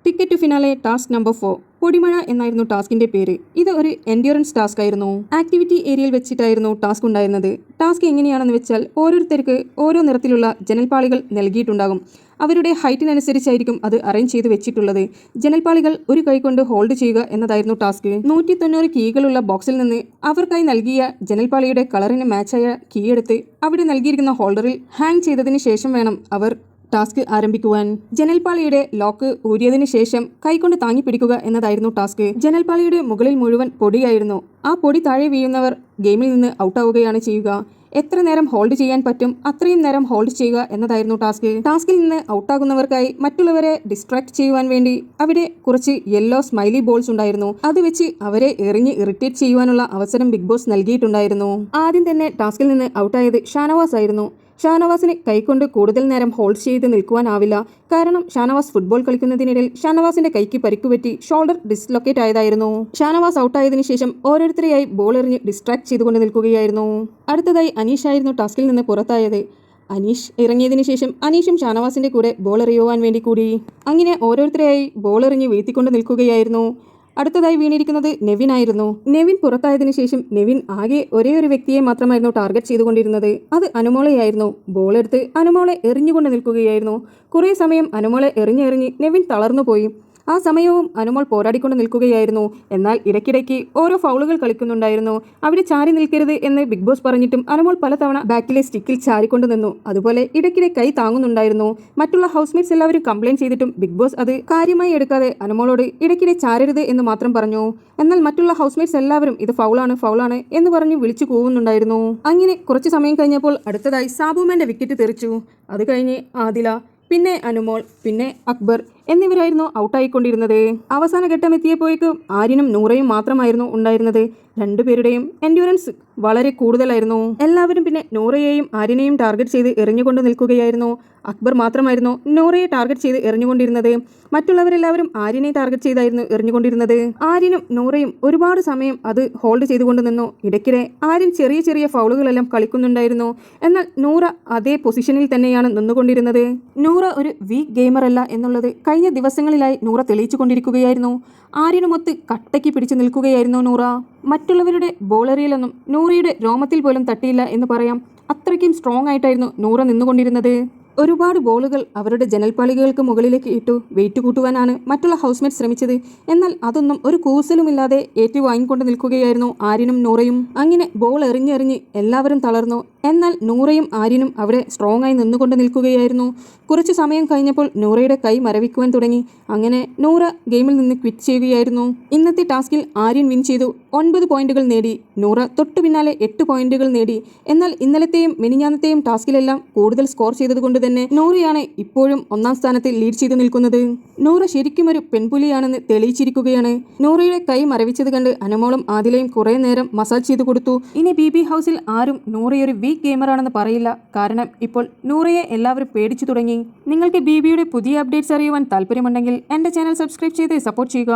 Ticket to finale task number 4 പൊടിമഴ എന്നായിരുന്നു ടാസ്കിന്റെ പേര്. ഇത് ഒരു എൻഡ്യൂറൻസ് ടാസ്ക് ആയിരുന്നു. ആക്ടിവിറ്റി ഏരിയയിൽ വെച്ചിട്ടായിരുന്നു ടാസ്ക് ഉണ്ടായിരുന്നത്. ടാസ്ക് എങ്ങനെയാണെന്ന് വെച്ചാൽ ഓരോരുത്തർക്ക് ഓരോ നിറത്തിലുള്ള ജനൽപ്പാളികൾ നൽകിയിട്ടുണ്ടാകും. അവരുടെ ഹൈറ്റിനനുസരിച്ചായിരിക്കും അത് അറേഞ്ച് ചെയ്ത് വെച്ചിട്ടുള്ളത്. ജനൽപ്പാളികൾ ഒരു കൈകൊണ്ട് ഹോൾഡ് ചെയ്യുക എന്നതായിരുന്നു ടാസ്ക്. 190 കീകളുള്ള ബോക്സിൽ നിന്ന് അവർക്കായി നൽകിയ ജനൽപ്പാളിയുടെ കളറിന് മാച്ചായ കീ എടുത്ത് അവിടെ നൽകിയിരിക്കുന്ന ഹോൾഡറിൽ ഹാങ് ചെയ്തതിന് ശേഷം വേണം അവർ ടാസ്ക് ആരംഭിക്കുവാൻ. ജനൽപ്പാളിയുടെ ലോക്ക് ഊരിയതിനു ശേഷം കൈകൊണ്ട് താങ്ങി പിടിക്കുക എന്നതായിരുന്നു ടാസ്ക്. ജനൽപ്പാളിയുടെ മുകളിൽ മുഴുവൻ പൊടിയായിരുന്നു. ആ പൊടി താഴെ വീഴുന്നവർ ഗെയിമിൽ നിന്ന് ഔട്ടാവുകയാണ് ചെയ്യുക. എത്ര നേരം ഹോൾഡ് ചെയ്യാൻ പറ്റും അത്രയും നേരം ഹോൾഡ് ചെയ്യുക എന്നതായിരുന്നു ടാസ്ക്. ടാസ്കിൽ നിന്ന് ഔട്ടാകുന്നവർക്കായി മറ്റുള്ളവരെ ഡിസ്ട്രാക്ട് ചെയ്യുവാൻ വേണ്ടി അവിടെ കുറച്ച് യെല്ലോ സ്മൈലി ബോൾസ് ഉണ്ടായിരുന്നു. അത് വെച്ച് അവരെ എറിഞ്ഞ് ഇറിറ്റേറ്റ് ചെയ്യുവാനുള്ള അവസരം ബിഗ് ബോസ് നൽകിയിട്ടുണ്ടായിരുന്നു. ആദ്യം തന്നെ ടാസ്കിൽ നിന്ന് ഔട്ടായത് ഷാനവാസ് ആയിരുന്നു. ഷാനവാസിന് കൈകൊണ്ട് കൂടുതൽ നേരം ഹോൾഡ് ചെയ്ത് നിൽക്കുവാനാവില്ല. കാരണം ഷാനവാസ് ഫുട്ബോൾ കളിക്കുന്നതിനിടയിൽ ഷാനവാസിന്റെ കൈക്ക് പരിക്കുപറ്റി ഷോൾഡർ ഡിസ്ലൊക്കേറ്റ് ആയതായിരുന്നു. ഷാനവാസ് ഔട്ടായതിനു ശേഷം ഓരോരുത്തരെയായി ബോൾ എറിഞ്ഞ് ഡിസ്ട്രാക്ട് ചെയ്തുകൊണ്ട് നിൽക്കുകയായിരുന്നു. അടുത്തതായി അനീഷ് ആയിരുന്നു ടാസ്കിൽ നിന്ന് പുറത്തായത്. അനീഷ് ഇറങ്ങിയതിനു ശേഷം അനീഷും ഷാനവാസിന്റെ കൂടെ ബോൾ എറിയുവാൻ വേണ്ടി കൂടി. അങ്ങനെ ഓരോരുത്തരെയായി ബോൾ എറിഞ്ഞ് വീഴ്ത്തിക്കൊണ്ട് നിൽക്കുകയായിരുന്നു. അടുത്തതായി വീണിരിക്കുന്നത് നെവിൻ ആയിരുന്നു. നെവിൻ പുറത്തായതിനു ശേഷം നെവിൻ ആകെ ഒരേ ഒരു വ്യക്തിയെ മാത്രമായിരുന്നു ടാർഗറ്റ് ചെയ്തുകൊണ്ടിരുന്നത്. അത് അനുമോളയായിരുന്നു. ബോൾ എടുത്ത് അനുമോളെ എറിഞ്ഞുകൊണ്ട് നിൽക്കുകയായിരുന്നു. കുറേ സമയം അനുമോളെ എറിഞ്ഞെറിഞ്ഞ് നെവിൻ തളർന്നുപോയി. ആ സമയവും അനുമോൾ പോരാടിക്കൊണ്ട് നിൽക്കുകയായിരുന്നു. എന്നാൽ ഇടയ്ക്കിടയ്ക്ക് ഓരോ ഫൗളുകൾ കളിക്കുന്നുണ്ടായിരുന്നു. അവിടെ ചാരി നിൽക്കരുത് എന്ന് ബിഗ് ബോസ് പറഞ്ഞിട്ടും അനുമോൾ പലതവണ ബാക്കിലെ സ്റ്റിക്കിൽ ചാരിക്കൊണ്ട് നിന്നു. അതുപോലെ ഇടയ്ക്കിടെ കൈ താങ്ങുന്നുണ്ടായിരുന്നു. മറ്റുള്ള ഹൗസ്മേറ്റ്സ് എല്ലാവരും കംപ്ലൈന്റ് ചെയ്തിട്ടും ബിഗ് ബോസ് അത് കാര്യമായി എടുക്കാതെ അനുമോളോട് ഇടയ്ക്കിടെ ചാരരുത് എന്ന് മാത്രം പറഞ്ഞു. എന്നാൽ മറ്റുള്ള ഹൗസ്മേറ്റ്സ് എല്ലാവരും ഇത് ഫൗളാണ് എന്ന് പറഞ്ഞ് വിളിച്ചു കൂവുന്നുണ്ടായിരുന്നു. അങ്ങനെ കുറച്ച് സമയം കഴിഞ്ഞപ്പോൾ അടുത്തതായി സാബുമാന്റെ വിക്കറ്റ് തെറിച്ചു. അത് കഴിഞ്ഞ് ആദില, പിന്നെ അനുമോൾ, പിന്നെ അക്ബർ എന്നിവരായിരുന്നു ഔട്ടായിക്കൊണ്ടിരുന്നത്. അവസാന ഘട്ടം എത്തിയപ്പോഴേക്കും ആര്യനും നൂറയും മാത്രമായിരുന്നു ഉണ്ടായിരുന്നത്. രണ്ടുപേരുടെയും എൻഡ്യൂറൻസ് വളരെ കൂടുതലായിരുന്നു. എല്ലാവരും പിന്നെ നൂറയെയും ആര്യനെയും ടാർഗറ്റ് ചെയ്ത് എറിഞ്ഞുകൊണ്ട് നിൽക്കുകയായിരുന്നു. അക്ബർ മാത്രമായിരുന്നു നൂറയെ ടാർഗറ്റ് ചെയ്ത് എറിഞ്ഞുകൊണ്ടിരുന്നത്. മറ്റുള്ളവരെല്ലാവരും ആര്യനെ ടാർഗറ്റ് ചെയ്തായിരുന്നു എറിഞ്ഞുകൊണ്ടിരുന്നത്. ആര്യനും നൂറയും ഒരുപാട് സമയം അത് ഹോൾഡ് ചെയ്തുകൊണ്ട് നിന്നു. ഇടയ്ക്കിടെ ആര്യൻ ചെറിയ ചെറിയ ഫൗളുകളെല്ലാം കളിക്കുന്നുണ്ടായിരുന്നു. എന്നാൽ നൂറ അതേ പൊസിഷനിൽ തന്നെയാണ് നിന്നുകൊണ്ടിരുന്നത്. നൂറ ഒരു വീക്ക് ഗെയിമർ അല്ല എന്നുള്ളത് കഴിഞ്ഞ ദിവസങ്ങളിലായി നൂറ തെളിയിച്ചു കൊണ്ടിരിക്കുകയായിരുന്നു. ആര്യനുമൊത്ത് കട്ടയ്ക്ക് പിടിച്ചു നിൽക്കുകയായിരുന്നു നൂറ. മറ്റുള്ളവരുടെ ബോളറിയിലൊന്നും നൂറയുടെ രോമത്തിൽ പോലും തട്ടിയില്ല എന്ന് പറയാം. അത്രയ്ക്കും സ്ട്രോങ് ആയിട്ടായിരുന്നു നൂറ നിന്നുകൊണ്ടിരുന്നത്. ഒരുപാട് ബോളുകൾ അവരുടെ ജനൽപ്പാളികൾക്ക് മുകളിലേക്ക് ഇട്ടു വെയിറ്റ് കൂട്ടുവാനാണ് മറ്റുള്ള ഹൗസ്മേറ്റ് ശ്രമിച്ചത്. എന്നാൽ അതൊന്നും ഒരു കൂസലുമില്ലാതെ ഏറ്റു വാങ്ങിക്കൊണ്ട് നിൽക്കുകയായിരുന്നു ആര്യനും നൂറയും. അങ്ങനെ ബോൾ എറിഞ്ഞെറിഞ്ഞ് എല്ലാവരും തളർന്നു. എന്നാൽ നൂറയും ആര്യനും അവിടെ സ്ട്രോങ് ആയി നിന്നുകൊണ്ട് നിൽക്കുകയായിരുന്നു. കുറച്ചു സമയം കഴിഞ്ഞപ്പോൾ നൂറയുടെ കൈ മരവിക്കുവാൻ തുടങ്ങി. അങ്ങനെ നൂറ ഗെയിമിൽ നിന്ന് ക്വിറ്റ് ചെയ്യുകയായിരുന്നു. ഇന്നത്തെ ടാസ്കിൽ ആര്യൻ വിൻ ചെയ്തു 9 പോയിന്റുകൾ നേടി. നൂറ തൊട്ടു പിന്നാലെ 8 പോയിന്റുകൾ നേടി. എന്നാൽ ഇന്നലത്തെയും മിനിഞ്ഞാന്നത്തെയും ടാസ്കിലെല്ലാം കൂടുതൽ സ്കോർ ചെയ്തതുകൊണ്ട് തന്നെ നൂറയാണ് ഇപ്പോഴും ഒന്നാം സ്ഥാനത്ത് ലീഡ് ചെയ്ത് നിൽക്കുന്നത്. നൂറ ശരിക്കും ഒരു പെൺപുലിയാണെന്ന് തെളിയിച്ചിരിക്കുകയാണ്. നൂറയുടെ കൈ മരവിച്ചത് കണ്ട് അനുമോളും ആദിലയും കുറെ നേരം മസാജ് ചെയ്ത് കൊടുത്തു. ഇനി BB ഹൗസിൽ ആരും നൂറയൊരു വീക്ക് ഗെയിമറാണെന്ന് പറയില്ല. കാരണം ഇപ്പോൾ നൂറയെ എല്ലാവരും പേടിച്ചു തുടങ്ങി. നിങ്ങൾക്ക് BBയുടെ പുതിയ അപ്ഡേറ്റ്സ് അറിയുവാൻ താല്പര്യമുണ്ടെങ്കിൽ എൻ്റെ ചാനൽ സബ്സ്ക്രൈബ് ചെയ്ത് സപ്പോർട്ട് ചെയ്യുക.